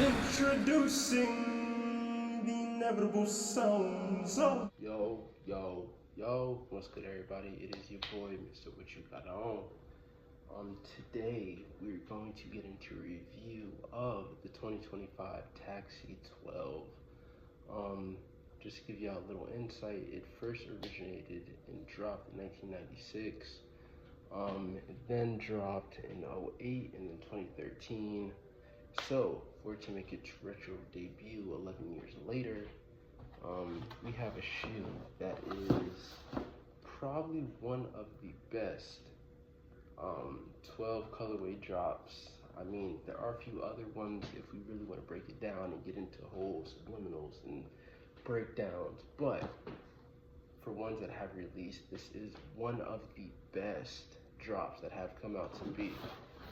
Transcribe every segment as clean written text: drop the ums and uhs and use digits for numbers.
Introducing the inevitable sounds of. Yo, what's good, everybody? It is your boy, Mr. What You Got On. Today we're going to get into a review of the 2025 Taxi 12. Just to give y'all a little insight, it first originated and dropped in 1996. It then dropped in 08 and then 2013. So, for it to make its retro debut 11 years later, we have a shoe that is probably one of the best 12 colorway drops. I mean, there are a few other ones if we really want to break it down and get into whole subliminals and breakdowns, but for ones that have released, this is one of the best drops that have come out to be.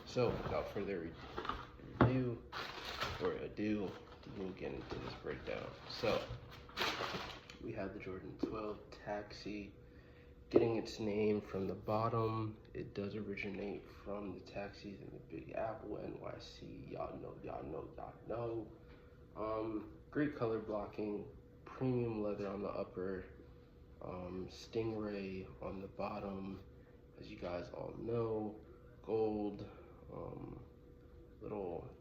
So, without further ado, we'll get into this breakdown. So, we have the Jordan 12 Taxi, getting its name from the bottom. It does originate from the taxis in the Big Apple, NYC. Y'all know. Great color blocking, premium leather on the upper, stingray on the bottom, as you guys all know, gold,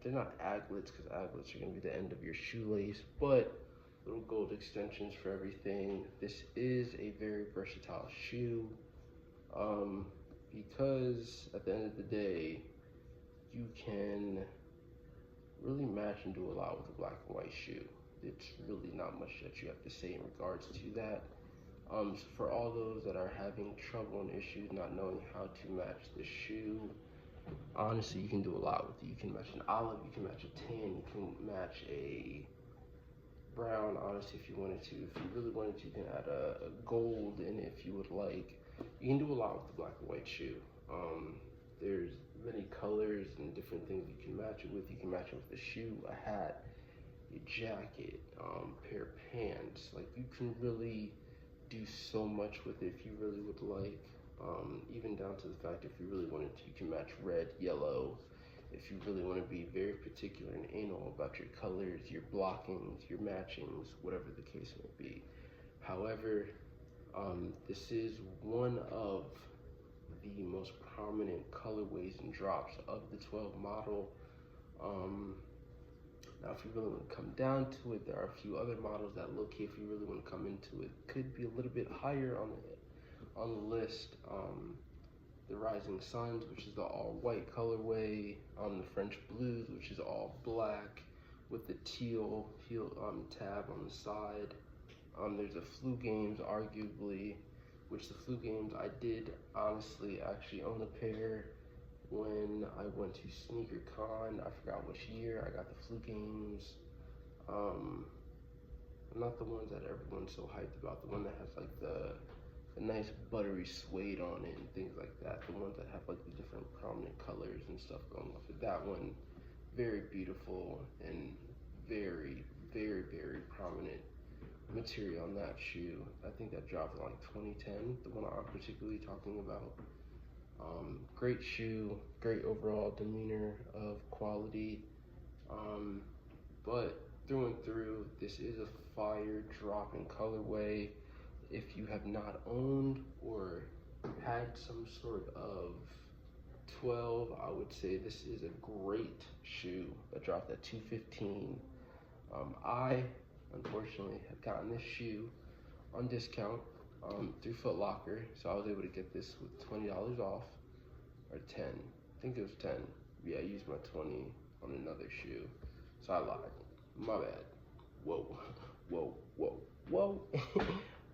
they're not aglets because aglets are going to be the end of your shoelace, but little gold extensions for everything. This is a very versatile shoe because at the end of the day, you can really match and do a lot with a black and white shoe. It's really not much that you have to say in regards to that. So for all those that are having trouble and issues not knowing how to match the shoe, honestly, you can do a lot with it. You can match an olive, you can match a tan, you can match a brown, honestly, if you wanted to. If you really wanted to, you can add a gold in it if you would like. You can do a lot with the black and white shoe. There's many colors and different things you can match it with. You can match it with a shoe, a hat, a jacket, pair of pants. Like, you can really do so much with it if you really would like. Even down to the fact if you really wanted to, you can match red, yellow. If you really want to be very particular and anal about your colors, your blockings, your matchings, whatever the case may be. However, this is one of the most prominent colorways and drops of the 12 model. Now, if you really want to come down to it, there are a few other models that if you really want to come into it, could be a little bit higher on the list. The Rising Suns, which is the all-white colorway, the French Blues, which is all black with the teal heel tab on the side. There's a Flu Games, arguably, which the Flu Games, I did honestly actually own a pair when I went to SneakerCon. I forgot which year I got the Flu Games. Not the ones that everyone's so hyped about, the one that has like the nice buttery suede on it and things like that. The ones that have like the different prominent colors and stuff going off of that one. Very beautiful and very, very, very prominent material on that shoe. I think that dropped in like 2010, the one I'm particularly talking about. Great shoe, great overall demeanor of quality. But through and through, this is a fire drop in colorway. If you have not owned or had some sort of 12, I would say this is a great shoe that dropped at $215. I, unfortunately, have gotten this shoe on discount through Foot Locker, so I was able to get this with $20 off, or 10. I think it was 10. Yeah, I used my 20 on another shoe, so I lied. My bad. Whoa.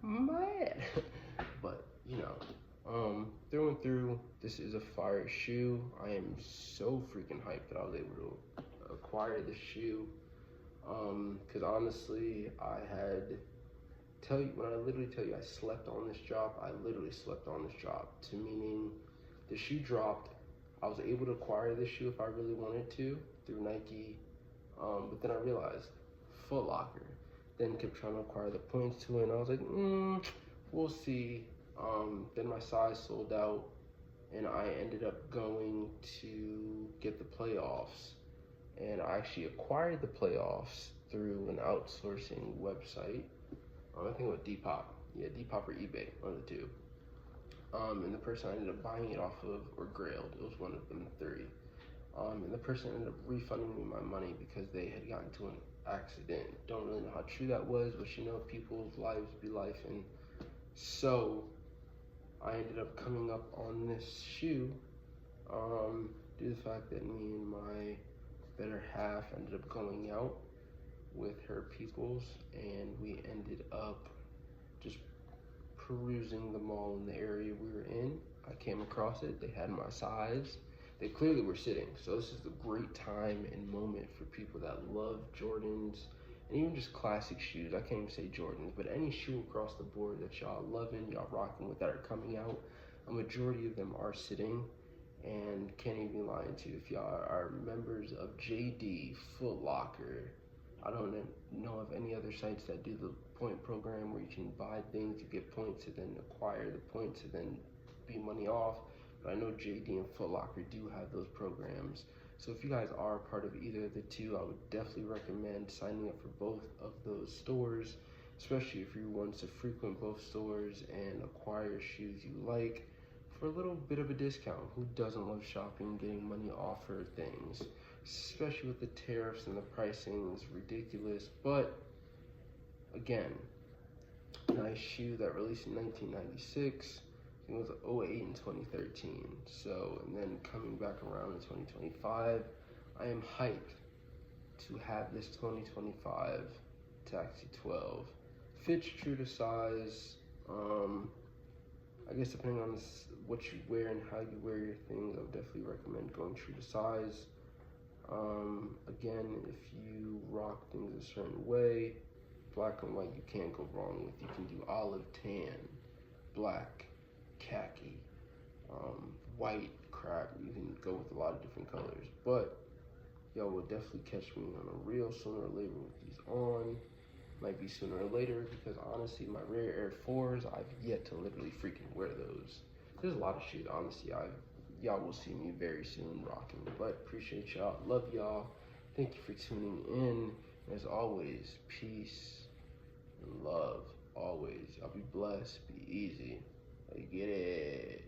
My bad. But, you know, through and through, this is a fire shoe. I am so freaking hyped that I was able to acquire this shoe. Because honestly, when I literally tell you I slept on this drop, I literally slept on this drop. To meaning, the shoe dropped, I was able to acquire this shoe if I really wanted to through Nike, but then I realized Foot Locker. Then kept trying to acquire the points to it, and I was like, we'll see. Then my size sold out, and I ended up going to get the playoffs. and I actually acquired the playoffs through an outsourcing website. I think it was Depop. Yeah, Depop or eBay, one of the two. And the person I ended up buying it off of, or Grailed, it was one of them three. And the person ended up refunding me my money because they had gotten into an accident. Don't really know how true that was, but you know, people's lives be life. And so I ended up coming up on this shoe due to the fact that me and my better half ended up going out with her peoples, and we ended up just perusing the mall in the area we were in. I came across it. They had my size. They clearly were sitting. So this is a great time and moment for people that love Jordans and even just classic shoes. I can't even say Jordans, but any shoe across the board that y'all loving, y'all rocking with that are coming out. A majority of them are sitting, and can't even be lying to you. If y'all are members of JD, Foot Locker, I don't know of any other sites that do the point program where you can buy things, you get points, and then acquire the points, and then be money off. But I know JD and Foot Locker do have those programs. So if you guys are a part of either of the two, I would definitely recommend signing up for both of those stores, especially if you want to frequent both stores and acquire shoes you like for a little bit of a discount. Who doesn't love shopping, getting money off for things? Especially with the tariffs and the pricing is ridiculous. But again, nice shoe that released in 1996. It was 08 in 2013. So, and then coming back around in 2025, I am hyped to have this 2025 Taxi 12. Fits true to size. I guess depending on what you wear and how you wear your things, I would definitely recommend going true to size. Again, if you rock things a certain way, black and white you can't go wrong with. You can do olive, tan, black, khaki, white, crap. You can go with a lot of different colors. But y'all will definitely catch me on a reel sooner or later with these on. Might be sooner or later because honestly, my rare Air 4s, I've yet to literally freaking wear those. There's a lot of shit, honestly, y'all will see me very soon rocking. But appreciate y'all. Love y'all. Thank you for tuning in. As always, peace and love. Always. Y'all be blessed. Be easy. Get it.